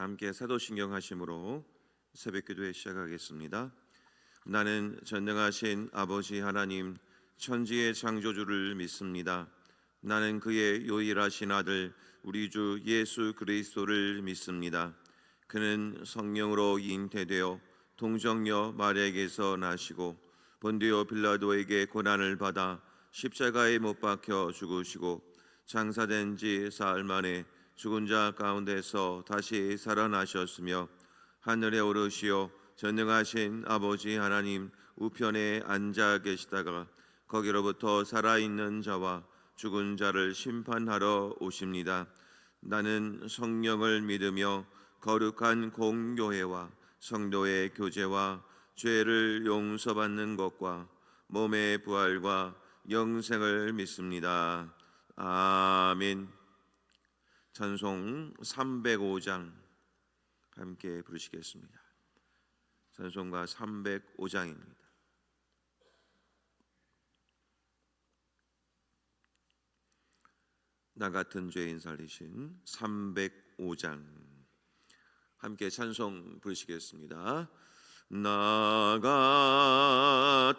함께 사도신경 하심으로 새벽기도회 시작하겠습니다. 나는 전능하신 아버지 하나님 천지의 창조주를 믿습니다. 나는 그의 유일하신 아들 우리 주 예수 그리스도를 믿습니다. 그는 성령으로 잉태되어 동정녀 마리아에게서 나시고 본디오 빌라도에게 고난을 받아 십자가에 못 박혀 죽으시고 장사된 지 사흘 만에 죽은 자 가운데서 다시 살아나셨으며 하늘에 오르시어 전능하신 아버지 하나님 우편에 앉아 계시다가 거기로부터 살아있는 자와 죽은 자를 심판하러 오십니다. 나는 성령을 믿으며 거룩한 공교회와 성도의 교제와 죄를 용서받는 것과 몸의 부활과 영생을 믿습니다. 아멘. 찬송 305장 함께 부르시겠습니다. 찬송가 305장입니다. 나 같은 죄인 살리신 305장 함께 찬송 부르시겠습니다. 나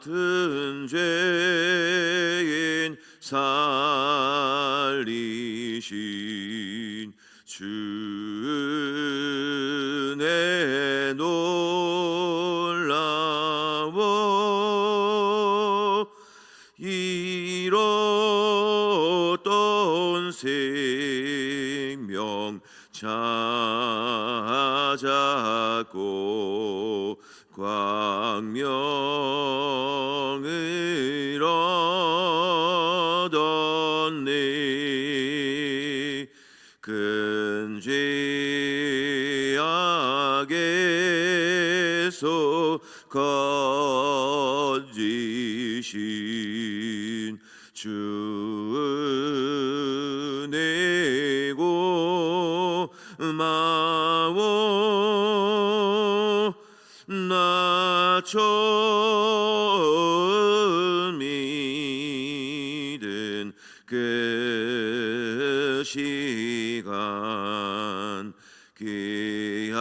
같은 죄인 살리신 주내 놀라워 잃었던 생명 찾았고 광명을 얻었네. 큰 죄악에서 건지신 주 은혜 고마워. 나 처음 믿은 그 시간 귀하고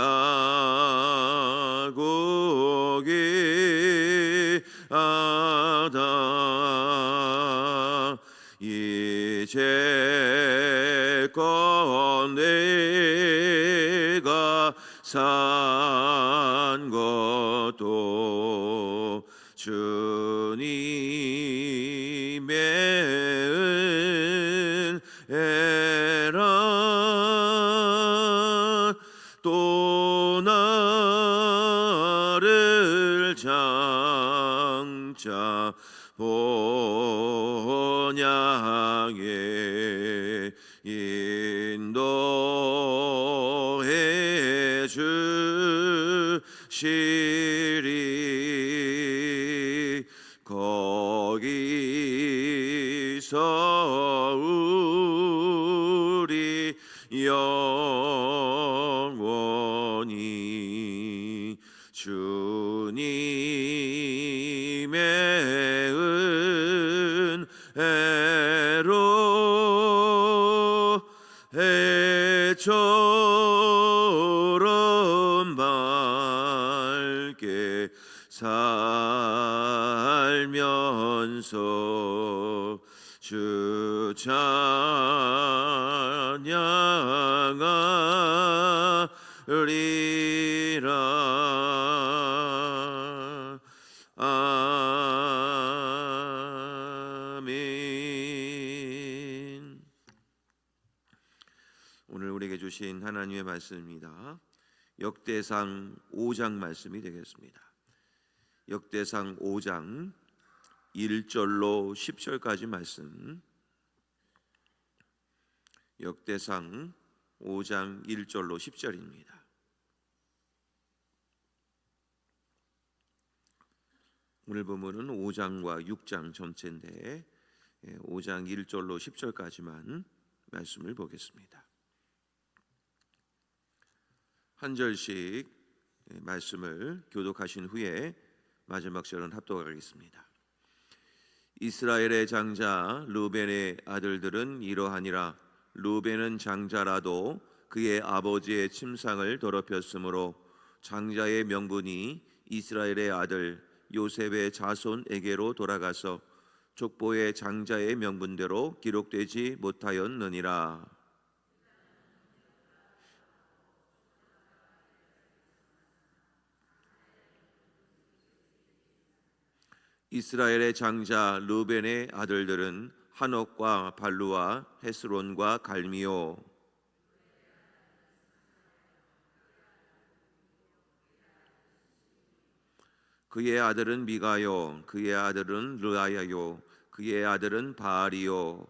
귀하다. 이제껏 내가 산 것도 주님의 은혜라. 또 나를 장차 본향에 인도해 주시리. 거기서 우리 영원히 주님의 은혜로 해처럼 밝게 살면서 주 찬양하리라. 아멘. 오늘 우리에게 주신 하나님의 말씀입니다. 역대상 5장 말씀이 되겠습니다. 역대상 5장 1절로 10절까지 말씀. 역대상 5장 1절로 10절입니다. 오늘 본문은 5장과 6장 전체인데 5장 1절로 10절까지만 말씀을 보겠습니다. 한 절씩 말씀을 교독하신 후에 마지막 절은 합독하겠습니다. 이스라엘의 장자 루벤의 아들들은 이러하니라. 루벤은 장자라도 그의 아버지의 침상을 더럽혔으므로 장자의 명분이 이스라엘의 아들 요셉의 자손에게로 돌아가서 족보의 장자의 명분대로 기록되지 못하였느니라. 이스라엘의 장자 르벤의 아들들은 한옥과 발루와 헤스론과 갈미요. 그의 아들은 미가요. 그의 아들은 르아야요. 그의 아들은 바알이요.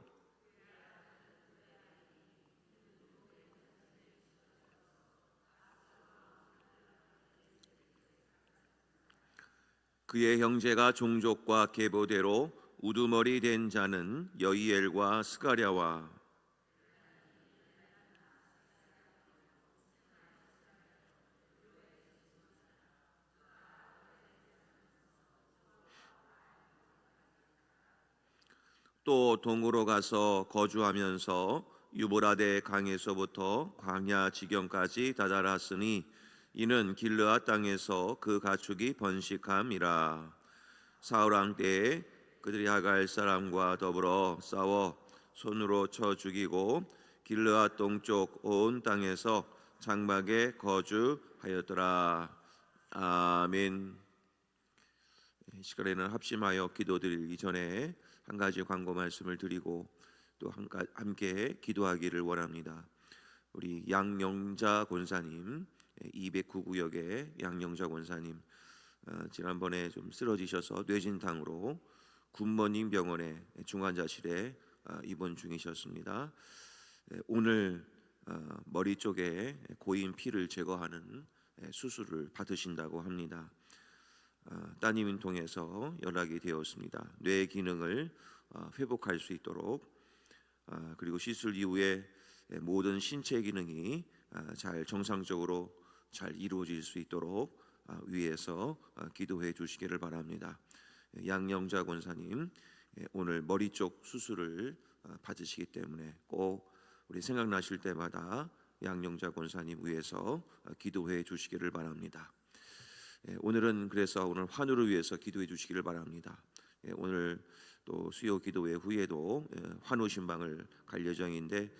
그의 형제가 종족과 계보대로 우두머리 된 자는 여이엘과 스가랴와 또 동으로 가서 거주하면서 유브라데 강에서부터 광야 지경까지 다다랐으니 이는 길르앗 땅에서 그 가축이 번식함이라. 사울 왕 때에 그들이 하갈 사람과 더불어 싸워 손으로 쳐 죽이고 길르앗 동쪽 온 땅에서 장막에 거주하였더라. 아멘. 이 시간에는 합심하여 기도드리기 전에 한 가지 광고 말씀을 드리고 또 함께 기도하기를 원합니다. 우리 양영자 권사님, 209구역의 양영자 권사님, 지난번에 좀 쓰러지셔서 뇌진탕으로 굿모닝 병원의 중환자실에 입원 중이셨습니다. 오늘 머리 쪽에 고인 피를 제거하는 수술을 받으신다고 합니다. 따님을 통해서 연락이 되었습니다. 뇌 기능을 회복할 수 있도록, 그리고 시술 이후에 모든 신체 기능이 잘 정상적으로 잘 이루어질 수 있도록 위에서 기도해 주시기를 바랍니다. 양영자 권사님, 오늘 머리 쪽 수술을 받으시기 때문에 꼭 우리 생각나실 때마다 양영자 권사님 위해서 기도해 주시기를 바랍니다. 오늘은 그래서 오늘 환우를 위해서 기도해 주시기를 바랍니다. 오늘 또 수요 기도회 후에도 환우 신방을 갈 예정인데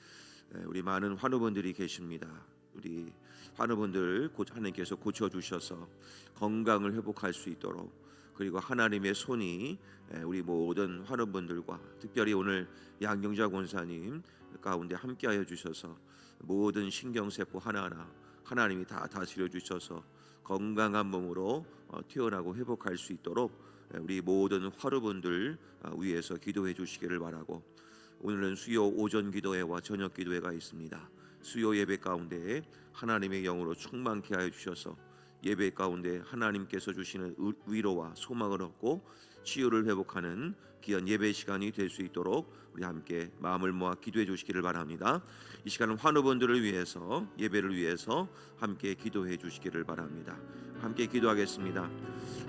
우리 많은 환우분들이 계십니다. 우리 환우분들 하나님께서 고쳐주셔서 건강을 회복할 수 있도록, 그리고 하나님의 손이 우리 모든 환우분들과 특별히 오늘 양경자 권사님 가운데 함께하여 주셔서 모든 신경세포 하나하나 하나님이 다 다스려 주셔서 건강한 몸으로 태어나고 회복할 수 있도록 우리 모든 환우분들 위해서 기도해 주시기를 바라고, 오늘은 수요 오전 기도회와 저녁 기도회가 있습니다. 수요 예배 가운데 하나님의 영으로 충만케 하여 주셔서 예배 가운데 하나님께서 주시는 위로와 소망을 얻고 치유를 회복하는 귀한 예배 시간이 될 수 있도록 우리 함께 마음을 모아 기도해 주시기를 바랍니다. 이 시간은 환우분들을 위해서, 예배를 위해서 함께 기도해 주시기를 바랍니다. 함께 기도하겠습니다.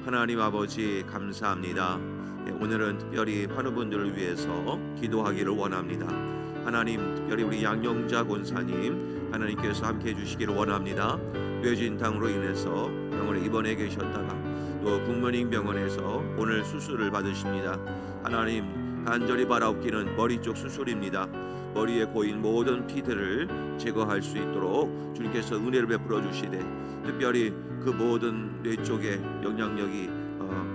하나님 아버지, 감사합니다. 오늘은 특별히 환우분들을 위해서 기도하기를 원합니다. 하나님, 특별히 우리 양영자 권사님 하나님께서 함께 해주시기를 원합니다. 뇌진탕으로 인해서 병원에 입원해 계셨다가 또 굿모닝 병원에서 오늘 수술을 받으십니다. 하나님, 간절히 바라옵기는 머리 쪽 수술입니다. 머리에 고인 모든 피들을 제거할 수 있도록 주님께서 은혜를 베풀어 주시되, 특별히 그 모든 뇌 쪽의 영향력이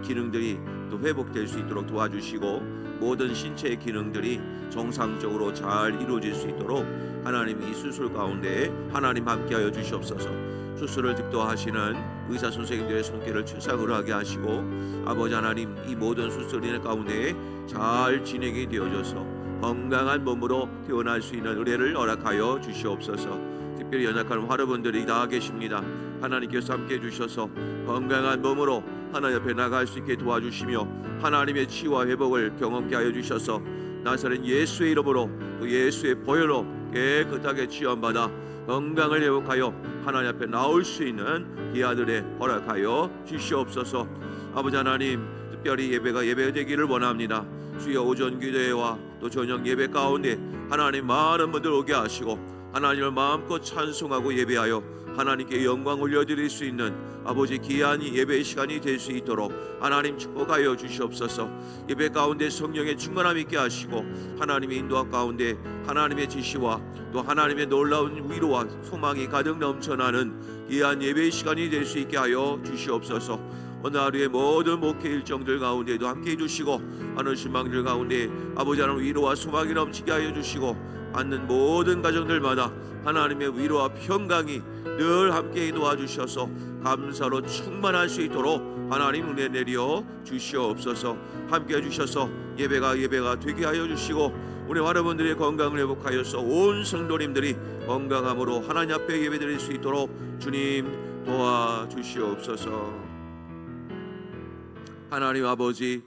기능들이 또 회복될 수 있도록 도와주시고 모든 신체의 기능들이 정상적으로 잘 이루어질 수 있도록 하나님 이 수술 가운데 하나님 함께하여 주시옵소서. 수술을 득도하시는 의사 선생님들의 손길을 최상으로 하게 하시고, 아버지 하나님, 이 모든 수술인 가운데 잘 진행이 되어져서 건강한 몸으로 태어날 수 있는 은혜를 허락하여 주시옵소서. 특별히 연약한 환우분들이 다 계십니다. 하나님께서 함께해 주셔서 건강한 몸으로 하나님 옆에 나갈 수 있게 도와주시며 하나님의 치유와 회복을 경험케 하여 주셔서 나사렛 예수의 이름으로 또 예수의 보혈로 깨끗하게 치유받아 건강을 회복하여 하나님 앞에 나올 수 있는 기아들의 허락하여 주시옵소서. 아버지 하나님, 특별히 예배가 되기를 원합니다. 주여 오전 기도회와 또 저녁 예배 가운데 하나님 많은 분들 오게 하시고 하나님을 마음껏 찬송하고 예배하여 하나님께 영광 올려드릴 수 있는 아버지 귀한 예배의 시간이 될 수 있도록 하나님 축복하여 주시옵소서. 예배 가운데 성령의 충만함 있게 하시고 하나님의 인도와 가운데 하나님의 지시와 또 하나님의 놀라운 위로와 소망이 가득 넘쳐나는 귀한 예배의 시간이 될 수 있게 하여 주시옵소서. 오늘 하루의 모든 목회 일정들 가운데도 함께해 주시고 하는 신망들 가운데 아버지 하나님 위로와 소망이 넘치게 하여 주시고 받는 모든 가정들마다 하나님의 위로와 평강이 늘 함께 도와주셔서 감사로 충만할 수 있도록 하나님 은혜 내려 주시옵소서. 함께 해주셔서 예배가 되게 하여 주시고 우리 여러분들의 건강을 회복하여서 온 성도님들이 건강함으로 하나님 앞에 예배드릴 수 있도록 주님 도와주시옵소서. 하나님 아버지,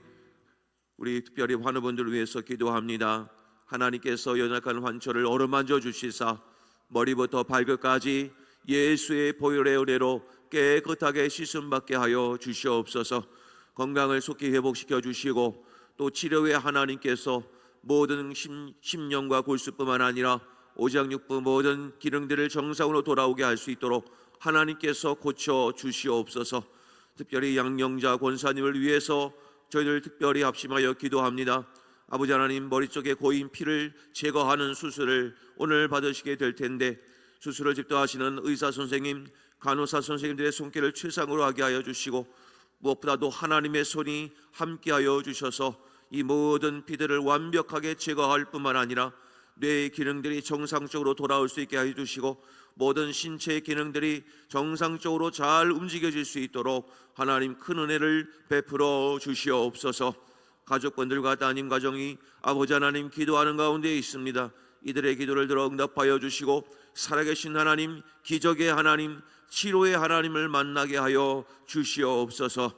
우리 특별히 환우분들을 위해서 기도합니다. 하나님께서 연약한 환처를 어루만져 주시사 머리부터 발끝까지 예수의 보혈의 은혜로 깨끗하게 씻음받게 하여 주시옵소서. 건강을 속히 회복시켜 주시고 또 치료 후에 하나님께서 모든 심령과 골수뿐만 아니라 오장육부 모든 기능들을 정상으로 돌아오게 할 수 있도록 하나님께서 고쳐 주시옵소서. 특별히 양영자 권사님을 위해서 저희들 특별히 합심하여 기도합니다. 아버지 하나님, 머리 쪽에 고인 피를 제거하는 수술을 오늘 받으시게 될 텐데 수술을 집도하시는 의사 선생님, 간호사 선생님들의 손길을 최상으로 하게 하여 주시고 무엇보다도 하나님의 손이 함께하여 주셔서 이 모든 피들을 완벽하게 제거할 뿐만 아니라 뇌의 기능들이 정상적으로 돌아올 수 있게 하여 주시고 모든 신체의 기능들이 정상적으로 잘 움직여질 수 있도록 하나님 큰 은혜를 베풀어 주시옵소서. 가족분들과 따님 가정이 아버지 하나님 기도하는 가운데 있습니다. 이들의 기도를 들어 응답하여 주시고 살아계신 하나님, 기적의 하나님, 치료의 하나님을 만나게 하여 주시옵소서.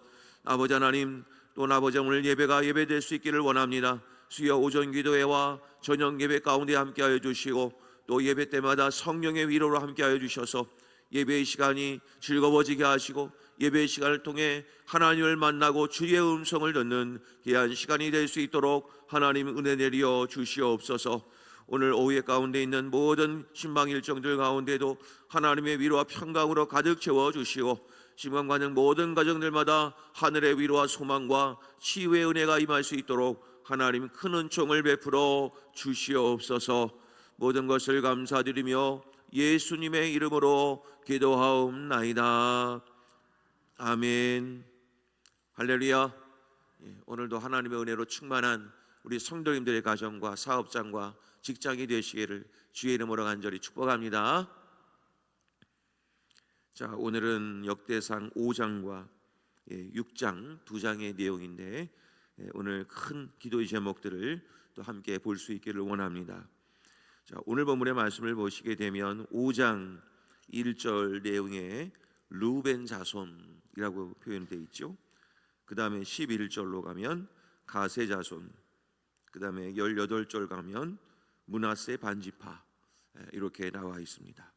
아버지 하나님, 또 아버지 오늘 예배가 예배될 수 있기를 원합니다. 수요 오전 기도회와 저녁 예배 가운데 함께하여 주시고 또 예배 때마다 성령의 위로로 함께하여 주셔서 예배의 시간이 즐거워지게 하시고 예배의 시간을 통해 하나님을 만나고 주의 음성을 듣는 귀한 시간이 될 수 있도록 하나님 은혜 내려 주시옵소서. 오늘 오후에 가운데 있는 모든 신방 일정들 가운데도 하나님의 위로와 평강으로 가득 채워주시고 신방 가는 모든 가정들마다 하늘의 위로와 소망과 치유의 은혜가 임할 수 있도록 하나님 큰 은총을 베풀어 주시옵소서. 모든 것을 감사드리며 예수님의 이름으로 기도하옵나이다. 아멘. 할렐루야. 오늘도 하나님의 은혜로 충만한 우리 성도님들의 가정과 사업장과 직장이 되시기를 주의 이름으로 간절히 축복합니다. 자, 오늘은 역대상 5장과 6장 두 장의 내용인데 오늘 큰 기도의 제목들을 또 함께 볼 수 있기를 원합니다. 자, 오늘 본문의 말씀을 보시게 되면 5장 1절 내용에 루벤 자손이라고 표현되어 있죠. 그 다음에 11절로 가면 가세 자손, 그 다음에 18절 가면 므낫세 반지파, 이렇게 나와 있습니다.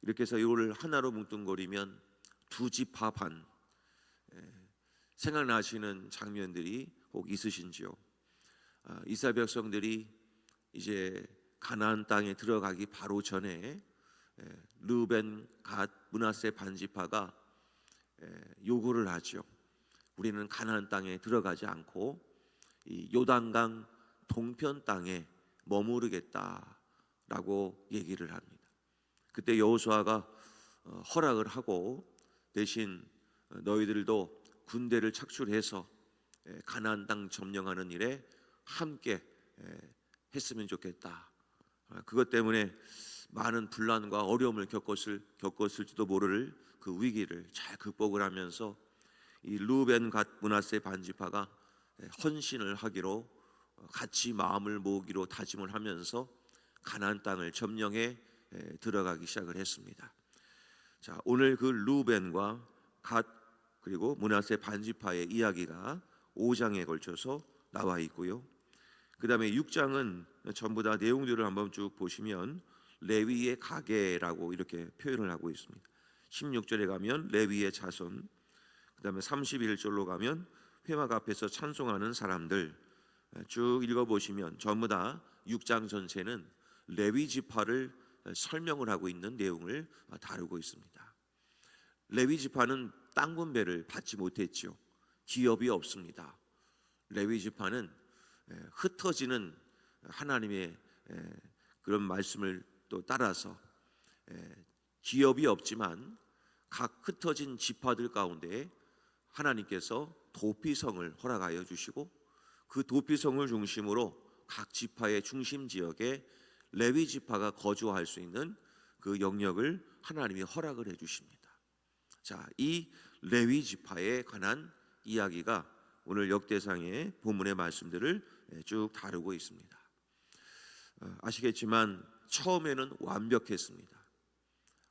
이렇게 해서 이걸 하나로 뭉뚱거리면 두 지파 반. 생각나시는 장면들이 혹 있으신지요? 이스라엘 백성들이 이제 가나안 땅에 들어가기 바로 전에 르벤, 갓, 므낫세 반지파가 요구를 하죠. 우리는 가나안 땅에 들어가지 않고 이 요단강 동편 땅에 머무르겠다라고 얘기를 합니다. 그때 여호수아가 허락을 하고 대신 너희들도 군대를 착출해서 가나안 땅 점령하는 일에 함께 했으면 좋겠다. 그것 때문에 많은 분란과 어려움을 겪었을지도 모를 그 위기를 잘 극복을 하면서 이 르벤 갓 므낫세 반지파가 헌신을 하기로 같이 마음을 모으기로 다짐을 하면서 가나안 땅을 점령해 들어가기 시작을 했습니다. 자, 오늘 그 르벤과 갓 그리고 므낫세 반지파의 이야기가 5장에 걸쳐서 나와 있고요. 그 다음에 6장은 전부 다 내용들을 한번 쭉 보시면 레위의 가계라고 이렇게 표현을 하고 있습니다. 16절에 가면 레위의 자손, 그 다음에 31절로 가면 회막 앞에서 찬송하는 사람들, 쭉 읽어보시면 전부 다 6장 전체는 레위 지파를 설명을 하고 있는 내용을 다루고 있습니다. 레위 지파는 땅 분배를 받지 못했죠. 기업이 없습니다. 레위 지파는 흩어지는 하나님의 그런 말씀을 또 따라서 기업이 없지만 각 흩어진 지파들 가운데 하나님께서 도피성을 허락하여 주시고 그 도피성을 중심으로 각 지파의 중심 지역에 레위 지파가 거주할 수 있는 그 영역을 하나님이 허락을 해 주십니다. 자, 이 레위 지파에 관한 이야기가 오늘 역대상의 본문의 말씀들을 쭉 다루고 있습니다. 아시겠지만 처음에는 완벽했습니다.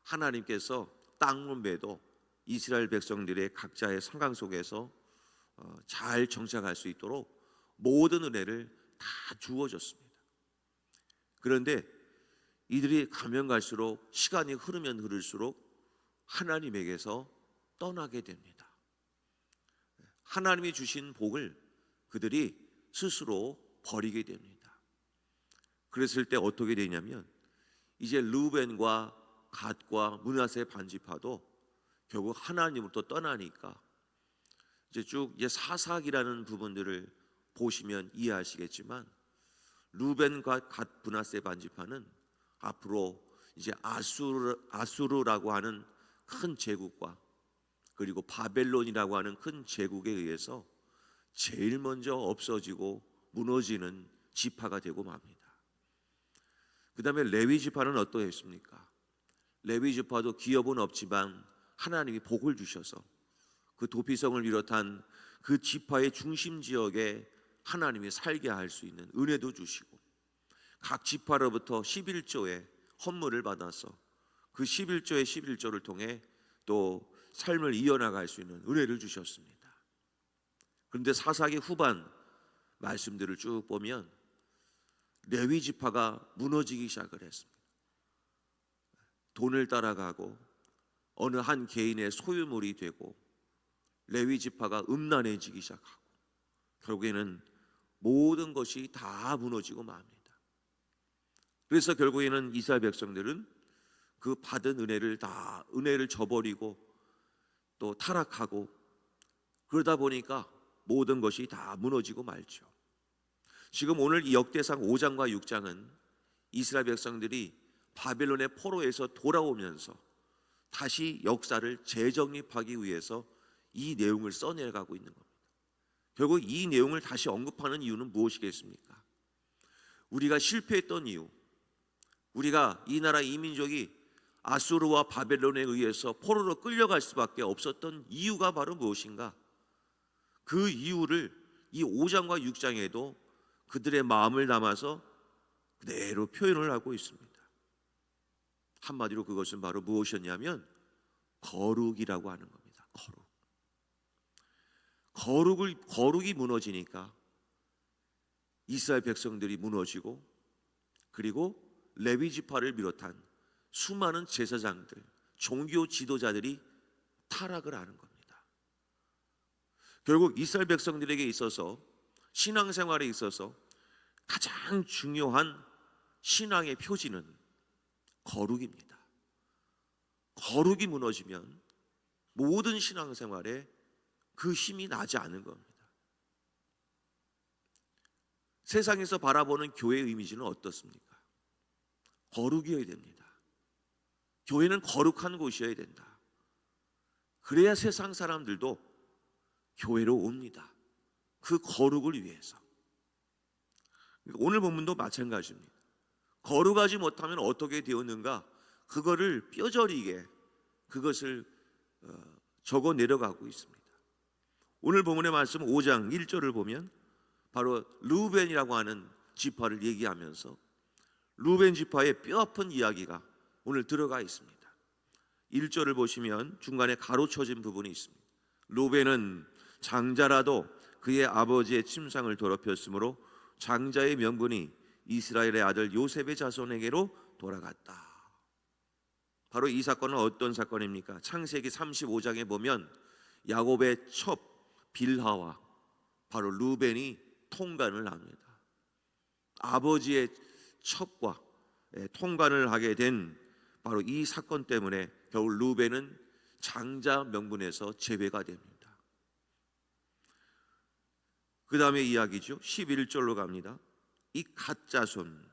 하나님께서 땅 분배도 이스라엘 백성들의 각자의 상황 속에서 잘 정착할 수 있도록 모든 은혜를 다 주어졌습니다. 그런데 이들이 가면 갈수록 시간이 흐르면 흐를수록 하나님에게서 떠나게 됩니다. 하나님이 주신 복을 그들이 스스로 버리게 됩니다. 그랬을 때 어떻게 되냐면 이제 르우벤과 갓과 므낫세 반지파도 결국 하나님으로부터 떠나니까 이제 사사기라는 부분들을 보시면 이해하시겠지만 르우벤과 갓 므낫세 반지파는 앞으로 이제 아수르라고 하는 큰 제국과 그리고 바벨론이라고 하는 큰 제국에 의해서 제일 먼저 없어지고 무너지는 지파가 되고 맙니다. 그 다음에 레위 지파는 어떠했습니까? 레위 지파도 기업은 없지만 하나님이 복을 주셔서 그 도피성을 비롯한 그 지파의 중심 지역에 하나님이 살게 할 수 있는 은혜도 주시고 각 지파로부터 11조의 헌물을 받아서 그 11조의 11조를 통해 또 삶을 이어나갈 수 있는 은혜를 주셨습니다. 그런데 사사기 후반 말씀들을 쭉 보면 레위 지파가 무너지기 시작을 했습니다. 돈을 따라가고 어느 한 개인의 소유물이 되고 레위 지파가 음란해지기 시작하고 결국에는 모든 것이 다 무너지고 맙니다. 그래서 결국에는 이스라엘 백성들은 그 받은 은혜를 저버리고 또 타락하고 그러다 보니까 모든 것이 다 무너지고 말죠. 지금 오늘 이 역대상 5장과 6장은 이스라엘 백성들이 바벨론의 포로에서 돌아오면서 다시 역사를 재정립하기 위해서 이 내용을 써내가고 있는 겁니다. 결국 이 내용을 다시 언급하는 이유는 무엇이겠습니까? 우리가 실패했던 이유, 우리가 이 나라 이 민족이 아수르와 바벨론에 의해서 포로로 끌려갈 수밖에 없었던 이유가 바로 무엇인가? 그 이유를 이 5장과 6장에도 그들의 마음을 담아서 그대로 표현을 하고 있습니다. 한마디로 그것은 바로 무엇이었냐면 거룩이라고 하는 겁니다. 거룩이 무너지니까 이스라엘 백성들이 무너지고 그리고 레위 지파를 비롯한 수많은 제사장들, 종교 지도자들이 타락을 하는 겁니다. 결국 이스라엘 백성들에게 있어서 신앙생활에 있어서 가장 중요한 신앙의 표지는 거룩입니다. 거룩이 무너지면 모든 신앙생활에 그 힘이 나지 않는 겁니다. 세상에서 바라보는 교회의 이미지는 어떻습니까? 거룩이어야 됩니다. 교회는 거룩한 곳이어야 된다. 그래야 세상 사람들도 교회로 옵니다. 그 거룩을 위해서. 오늘 본문도 마찬가지입니다. 거룩하지 못하면 어떻게 되었는가? 그거를 뼈저리게 그것을 적어 내려가고 있습니다. 오늘 본문의 말씀 5장 1절을 보면 바로 르우벤이라고 하는 지파를 얘기하면서 르우벤 지파의 뼈아픈 이야기가 오늘 들어가 있습니다. 1절을 보시면 중간에 가로쳐진 부분이 있습니다. 르우벤은 장자라도 그의 아버지의 침상을 더럽혔으므로 장자의 명분이 이스라엘의 아들 요셉의 자손에게로 돌아갔다. 바로 이 사건은 어떤 사건입니까? 창세기 35장에 보면 야곱의 첩 빌하와 바로 르우벤이 통간을 합니다. 아버지의 첩과 통관을 하게 된 바로 이 사건 때문에 결국 루벤은 장자 명분에서 제외가 됩니다. 그 다음에 이야기죠. 11절로 갑니다. 이 갓자손,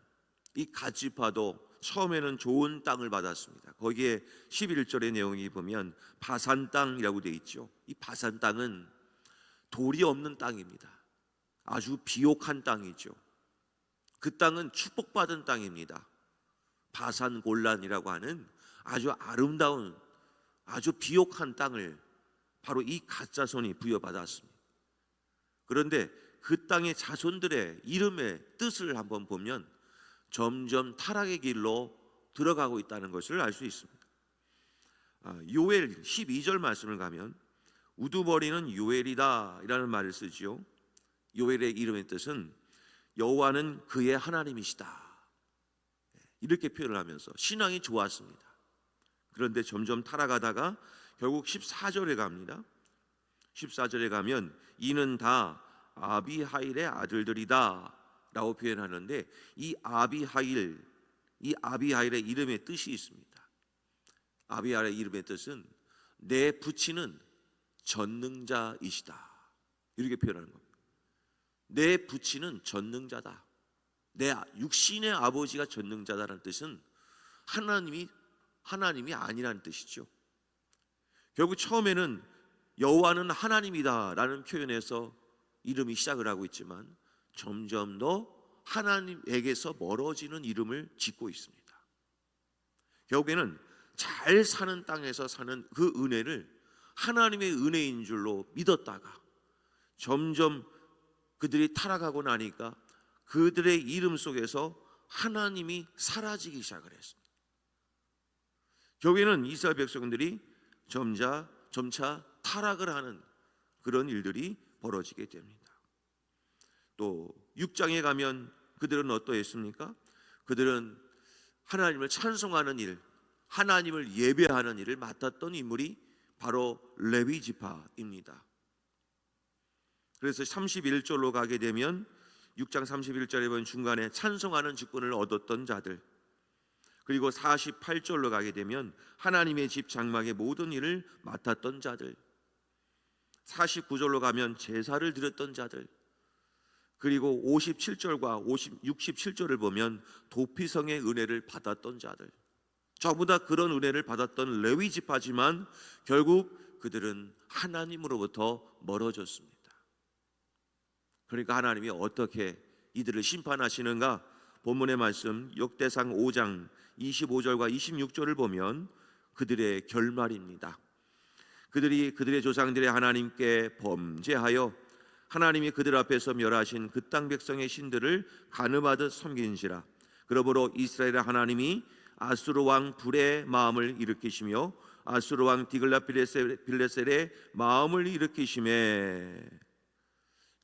이 갓지파도 처음에는 좋은 땅을 받았습니다. 거기에 11절의 내용이 보면 바산 땅이라고 되어 있죠. 이 바산 땅은 돌이 없는 땅입니다. 아주 비옥한 땅이죠. 그 땅은 축복받은 땅입니다. 바산 골란이라고 하는 아주 아름다운 아주 비옥한 땅을 바로 이 갓자손이 부여받았습니다. 그런데 그 땅의 자손들의 이름의 뜻을 한번 보면 점점 타락의 길로 들어가고 있다는 것을 알 수 있습니다. 요엘 12절 말씀을 가면 우두머리는 요엘이다 이라는 말을 쓰지요. 요엘의 이름의 뜻은 여호와는 그의 하나님이시다 이렇게 표현을 하면서 신앙이 좋았습니다. 그런데 점점 타락하다가 결국 14절에 갑니다. 14절에 가면 이는 다 아비하일의 아들들이다 라고 표현하는데 이 아비하일의 이름의 뜻이 있습니다. 아비하일의 이름의 뜻은 내 부친은 전능자이시다 이렇게 표현하는 겁니다. 내 부친은 전능자다. 내 육신의 아버지가 전능자다라는 뜻은 하나님이 아니라는 뜻이죠. 결국 처음에는 여호와는 하나님이다라는 표현에서 이름이 시작을 하고 있지만 점점 더 하나님에게서 멀어지는 이름을 짓고 있습니다. 결국에는 잘 사는 땅에서 사는 그 은혜를 하나님의 은혜인 줄로 믿었다가 점점 그들이 타락하고 나니까 그들의 이름 속에서 하나님이 사라지기 시작을 했습니다. 결국에는 이스라엘 백성들이 점차 타락을 하는 그런 일들이 벌어지게 됩니다. 또 6장에 가면 그들은 어떠했습니까? 그들은 하나님을 찬송하는 일, 하나님을 예배하는 일을 맡았던 인물이 바로 레위 지파입니다. 그래서 31절로 가게 되면 6장 31절에 보면 중간에 찬송하는 직분을 얻었던 자들, 그리고 48절로 가게 되면 하나님의 집 장막의 모든 일을 맡았던 자들, 49절로 가면 제사를 드렸던 자들, 그리고 57절과 67절을 보면 도피성의 은혜를 받았던 자들, 전부 다 그런 은혜를 받았던 레위 지파지만 결국 그들은 하나님으로부터 멀어졌습니다. 그러니까 하나님이 어떻게 이들을 심판하시는가? 본문의 말씀 역대상 5장 25절과 26절을 보면 그들의 결말입니다. 그들이 그들의 조상들의 하나님께 범죄하여 하나님이 그들 앞에서 멸하신 그 땅 백성의 신들을 간음하듯 섬긴지라. 그러므로 이스라엘의 하나님이 아수르 왕 불의 마음을 일으키시며 아수르 왕 디글라필레셀의 마음을 일으키시매.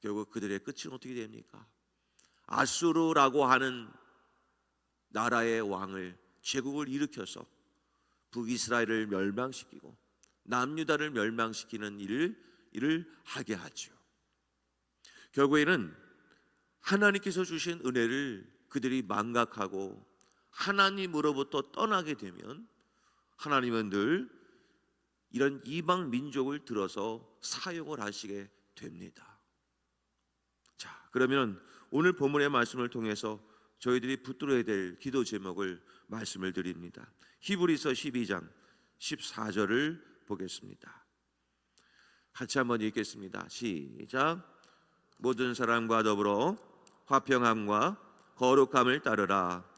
결국 그들의 끝은 어떻게 됩니까? 아수르라고 하는 나라의 왕을, 제국을 일으켜서 북이스라엘을 멸망시키고 남유다를 멸망시키는 일을 하게 하죠. 결국에는 하나님께서 주신 은혜를 그들이 망각하고 하나님으로부터 떠나게 되면 하나님은 늘 이런 이방 민족을 들어서 사용을 하시게 됩니다. 자, 그러면 오늘 본문의 말씀을 통해서 저희들이 붙들어야 될 기도 제목을 말씀을 드립니다. 히브리서 12장 14절을 보겠습니다. 같이 한번 읽겠습니다. 시작. 모든 사람과 더불어 화평함과 거룩함을 따르라.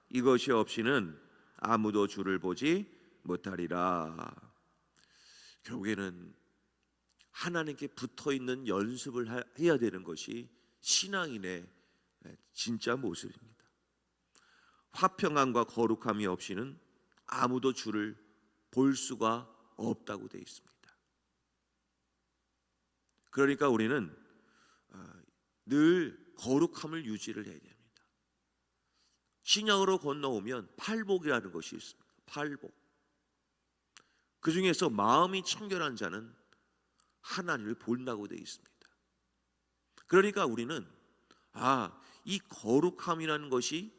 이것이 없이는 아무도 주를 보지 못하리라. 결국에는 하나님께 붙어있는 연습을 해야 되는 것이 신앙인의 진짜 모습입니다. 화평함과 거룩함이 없이는 아무도 주를 볼 수가 없다고 되어 있습니다. 그러니까 우리는 늘 거룩함을 유지를 해야 됩니다. 신약으로 건너오면 팔복이라는 것이 있습니다. 팔복. 그 중에서 마음이 청결한 자는 하나님을 본다고 되어 있습니다. 그러니까 우리는 이 거룩함이라는 것이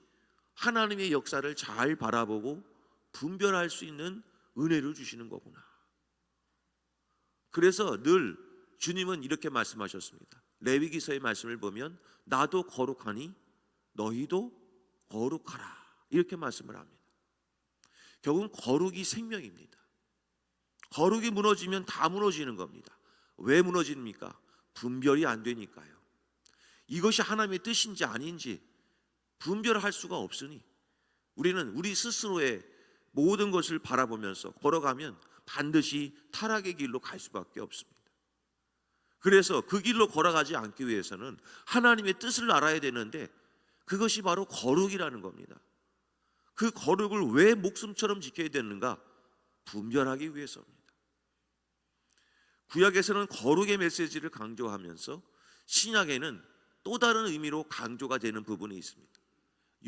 하나님의 역사를 잘 바라보고 분별할 수 있는 은혜를 주시는 거구나. 그래서 늘 주님은 이렇게 말씀하셨습니다. 레위기서의 말씀을 보면 나도 거룩하니 너희도 거룩하라, 이렇게 말씀을 합니다. 결국은 거룩이 생명입니다. 거룩이 무너지면 다 무너지는 겁니다. 왜 무너집니까? 분별이 안 되니까요. 이것이 하나님의 뜻인지 아닌지 분별할 수가 없으니 우리는 우리 스스로의 모든 것을 바라보면서 걸어가면 반드시 타락의 길로 갈 수밖에 없습니다. 그래서 그 길로 걸어가지 않기 위해서는 하나님의 뜻을 알아야 되는데 그것이 바로 거룩이라는 겁니다. 그 거룩을 왜 목숨처럼 지켜야 되는가? 분별하기 위해서입니다. 구약에서는 거룩의 메시지를 강조하면서 신약에는 또 다른 의미로 강조가 되는 부분이 있습니다.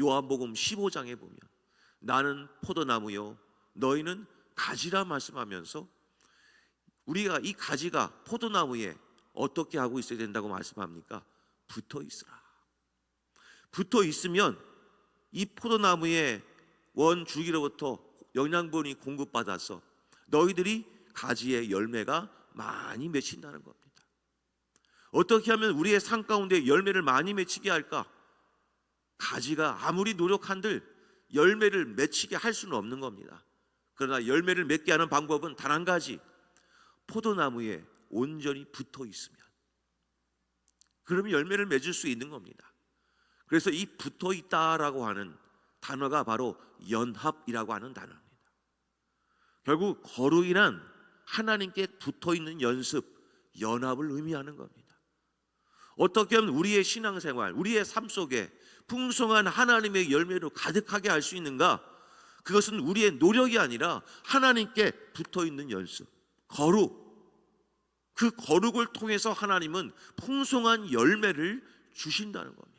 요한복음 15장에 보면 나는 포도나무요 너희는 가지라 말씀하면서 우리가 이 가지가 포도나무에 어떻게 하고 있어야 된다고 말씀합니까? 붙어 있으라. 붙어 있으면 이 포도나무의 원 줄기로부터 영양분이 공급받아서 너희들이 가지의 열매가 많이 맺힌다는 겁니다. 어떻게 하면 우리의 삶 가운데 열매를 많이 맺히게 할까? 가지가 아무리 노력한들 열매를 맺히게 할 수는 없는 겁니다. 그러나 열매를 맺게 하는 방법은 단 한 가지, 포도나무에 온전히 붙어 있으면, 그러면 열매를 맺을 수 있는 겁니다. 그래서 이 붙어 있다라고 하는 단어가 바로 연합이라고 하는 단어입니다. 결국 거룩이란 하나님께 붙어 있는 연습, 연합을 의미하는 겁니다. 어떻게 하면 우리의 신앙생활, 우리의 삶 속에 풍성한 하나님의 열매로 가득하게 할 수 있는가? 그것은 우리의 노력이 아니라 하나님께 붙어 있는 연습, 거룩. 그 거룩을 통해서 하나님은 풍성한 열매를 주신다는 겁니다.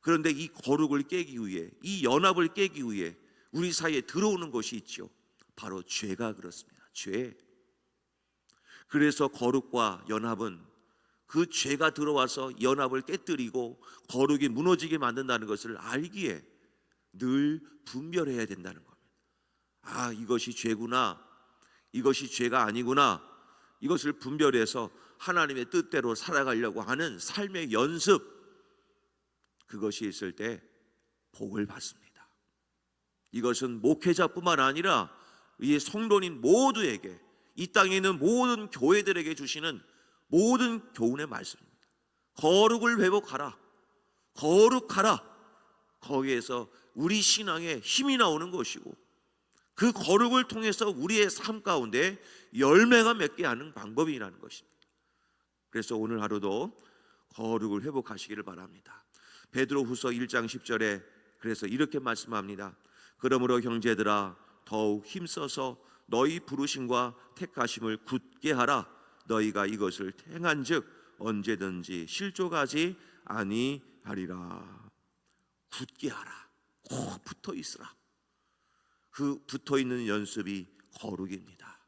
그런데 이 거룩을 깨기 위해, 이 연합을 깨기 위해 우리 사이에 들어오는 것이 있죠. 바로 죄가 그렇습니다. 죄. 그래서 거룩과 연합은 그 죄가 들어와서 연합을 깨뜨리고 거룩이 무너지게 만든다는 것을 알기에 늘 분별해야 된다는 겁니다. 아, 이것이 죄구나, 이것이 죄가 아니구나, 이것을 분별해서 하나님의 뜻대로 살아가려고 하는 삶의 연습, 그것이 있을 때 복을 받습니다. 이것은 목회자뿐만 아니라 이 성도님 모두에게, 이 땅에 있는 모든 교회들에게 주시는 모든 교훈의 말씀입니다. 거룩을 회복하라, 거룩하라. 거기에서 우리 신앙에 힘이 나오는 것이고 그 거룩을 통해서 우리의 삶 가운데 열매가 맺게 하는 방법이라는 것입니다. 그래서 오늘 하루도 거룩을 회복하시기를 바랍니다. 베드로후서 1장 10절에 그래서 이렇게 말씀합니다. 그러므로 형제들아 더욱 힘써서 너희 부르심과 택하심을 굳게 하라. 너희가 이것을 행한즉 언제든지 실족하지 아니하리라. 굳게 하라. 꼭 붙어 있으라. 그 붙어 있는 연습이 거룩입니다.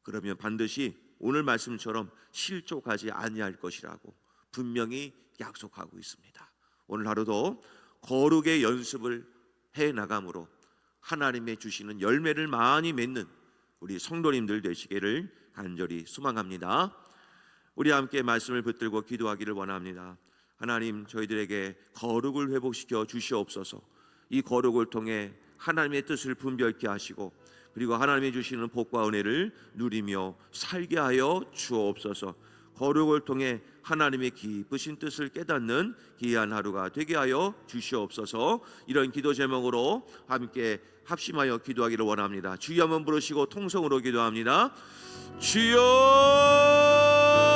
그러면 반드시 오늘 말씀처럼 실족하지 아니할 것이라고 분명히 약속하고 있습니다. 오늘 하루도 거룩의 연습을 해 나감으로 하나님의 주시는 열매를 많이 맺는 우리 성도님들 되시기를 간절히 소망합니다. 우리 함께 말씀을 붙들고 기도하기를 원합니다. 하나님, 저희들에게 거룩을 회복시켜 주시옵소서. 이 거룩을 통해 하나님의 뜻을 분별케 하시고 그리고 하나님이 주시는 복과 은혜를 누리며 살게 하여 주옵소서. 거룩을 통해 하나님의 기쁘신 뜻을 깨닫는 귀한 하루가 되게 하여 주시옵소서. 이런 기도 제목으로 함께 합심하여 기도하기를 원합니다. 주여 한번 부르시고 통성으로 기도합니다.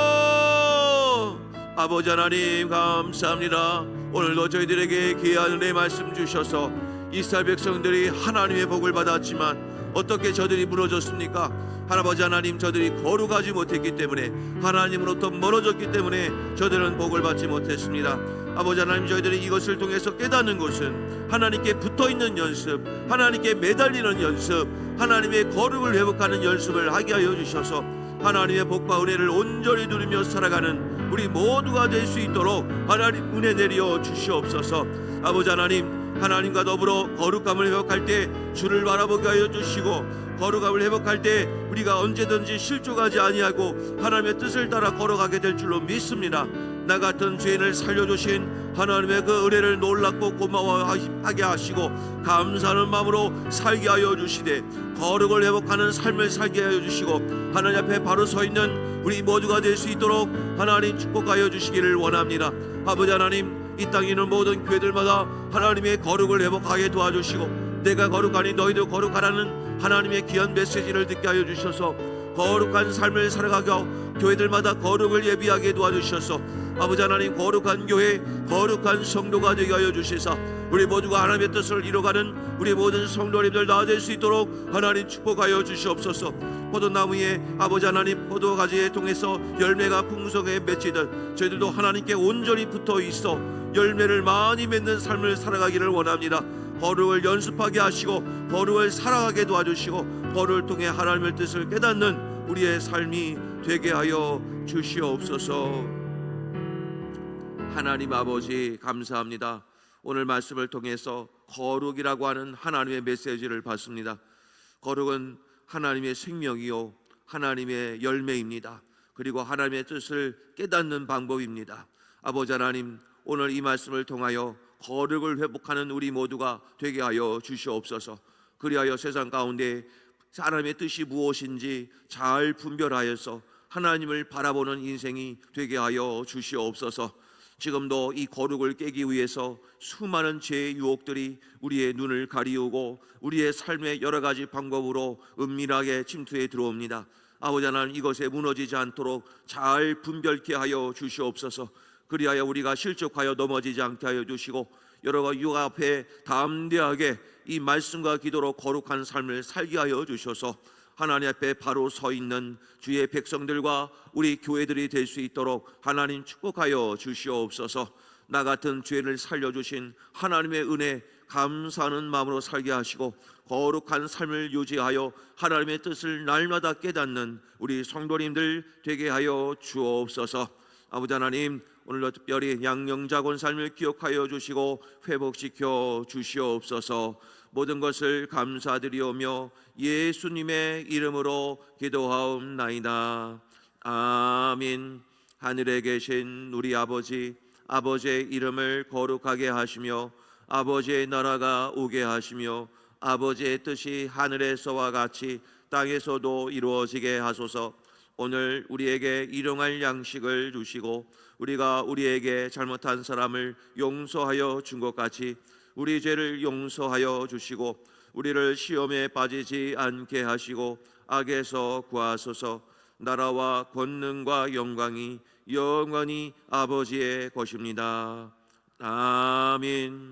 주여! 아버지 하나님 감사합니다. 오늘도 저희들에게 귀한 은혜 말씀 주셔서 이스라엘 백성들이 하나님의 복을 받았지만 어떻게 저들이 무너졌습니까? 아버지 하나님, 저들이 거룩하지 못했기 때문에, 하나님으로부터 멀어졌기 때문에 저들은 복을 받지 못했습니다. 아버지 하나님, 저희들이 이것을 통해서 깨닫는 것은 하나님께 붙어있는 연습, 하나님께 매달리는 연습, 하나님의 거룩을 회복하는 연습을 하게 하여 주셔서 하나님의 복과 은혜를 온전히 누리며 살아가는 우리 모두가 될 수 있도록 하나님 은혜 내려 주시옵소서. 아버지 하나님, 하나님과 더불어 거룩함을 회복할 때 주를 바라보게 하여 주시고, 거룩함을 회복할 때 우리가 언제든지 실족하지 아니하고 하나님의 뜻을 따라 걸어가게 될 줄로 믿습니다. 나 같은 죄인을 살려주신 하나님의 그 은혜를 놀랍고 고마워하게 하시고 감사하는 마음으로 살게 하여 주시되, 거룩을 회복하는 삶을 살게 하여 주시고 하나님 앞에 바로 서 있는 우리 모두가 될 수 있도록 하나님 축복하여 주시기를 원합니다. 아버지 하나님, 이 땅에 있는 모든 교회들마다 하나님의 거룩을 회복하게 도와주시고, 내가 거룩하니 너희도 거룩하라는 하나님의 귀한 메시지를 듣게 하여 주셔서 거룩한 삶을 살아가게 하고 교회들마다 거룩을 예비하게 도와주셔서 아버지 하나님, 거룩한 교회, 거룩한 성도가 되게 하여 주시사 우리 모두가 하나님의 뜻을 이뤄가는 우리 모든 성도님들 다 될 수 있도록 하나님 축복하여 주시옵소서. 포도나무에 아버지 하나님, 포도가지에 통해서 열매가 풍성하게 맺히듯 저희들도 하나님께 온전히 붙어 있어 열매를 많이 맺는 삶을 살아가기를 원합니다. 거룩을 연습하게 하시고 거룩을 살아가게 도와주시고 거룩을 통해 하나님의 뜻을 깨닫는 우리의 삶이 되게 하여 주시옵소서. 하나님 아버지, 감사합니다. 오늘 말씀을 통해서 거룩이라고 하는 하나님의 메시지를 받습니다. 거룩은 하나님의 생명이요 하나님의 열매입니다. 그리고 하나님의 뜻을 깨닫는 방법입니다. 아버지 하나님, 오늘 이 말씀을 통하여 거룩을 회복하는 우리 모두가 되게 하여 주시옵소서. 그리하여 세상 가운데 하나님의 뜻이 무엇인지 잘 분별하여서 하나님을 바라보는 인생이 되게 하여 주시옵소서. 지금도 이 거룩을 깨기 위해서 수많은 죄의 유혹들이 우리의 눈을 가리우고 우리의 삶의 여러 가지 방법으로 은밀하게 침투해 들어옵니다. 아버지 하나님, 이것에 무너지지 않도록 잘 분별케 하여 주시옵소서. 그리하여 우리가 실족하여 넘어지지 않게 하여 주시고 여러 가지 유혹 앞에 담대하게 이 말씀과 기도로 거룩한 삶을 살게 하여 주셔서 하나님 앞에 바로 서 있는 주의 백성들과 우리 교회들이 될 수 있도록 하나님 축복하여 주시옵소서. 나 같은 죄를 살려주신 하나님의 은혜 감사하는 마음으로 살게 하시고 거룩한 삶을 유지하여 하나님의 뜻을 날마다 깨닫는 우리 성도님들 되게 하여 주옵소서. 아버지 하나님, 오늘도 특별히 양영자곤 삶을 기억하여 주시고 회복시켜 주시옵소서. 모든 것을 감사드리오며 예수님의 이름으로 기도하옵나이다. 아멘. 하늘에 계신 우리 아버지, 아버지의 이름을 거룩하게 하시며 아버지의 나라가 오게 하시며 아버지의 뜻이 하늘에서와 같이 땅에서도 이루어지게 하소서. 오늘 우리에게 일용할 양식을 주시고 우리가 우리에게 잘못한 사람을 용서하여 준 것 같이 우리 죄를 용서하여 주시고 우리를 시험에 빠지지 않게 하시고 악에서 구하소서. 나라와 권능과 영광이 영원히 아버지의 것입니다. 아멘.